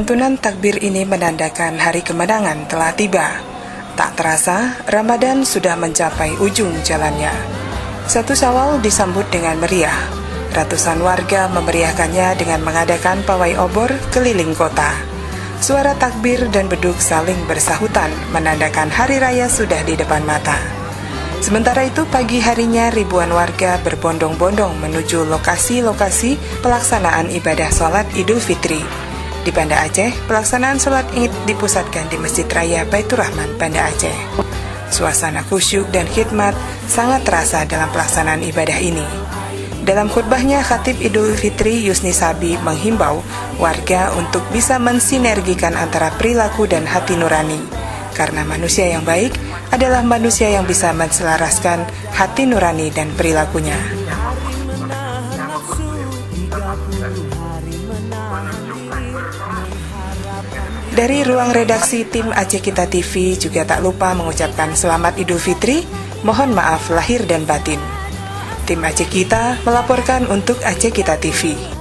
Lantunan takbir ini menandakan hari kemenangan telah tiba. Tak terasa, Ramadan sudah mencapai ujung jalannya. 1 Syawal disambut dengan meriah. Ratusan warga memeriahkannya dengan mengadakan pawai obor keliling kota. Suara takbir dan beduk saling bersahutan menandakan hari raya sudah di depan mata. Sementara itu, pagi harinya ribuan warga berbondong-bondong menuju lokasi-lokasi pelaksanaan ibadah sholat Idul Fitri. Di Banda Aceh, pelaksanaan sholat Id dipusatkan di Masjid Raya Baitur Rahman, Banda Aceh. Suasana khusyuk dan khidmat sangat terasa dalam pelaksanaan ibadah ini. Dalam khutbahnya, Khatib Idul Fitri Yusni Sabi menghimbau warga untuk bisa mensinergikan antara perilaku dan hati nurani. Karena manusia yang baik adalah manusia yang bisa menselaraskan hati nurani dan perilakunya. Dari ruang redaksi tim Aceh Kita TV juga tak lupa mengucapkan selamat Idul Fitri, mohon maaf lahir dan batin. Tim Aceh Kita melaporkan untuk Aceh Kita TV.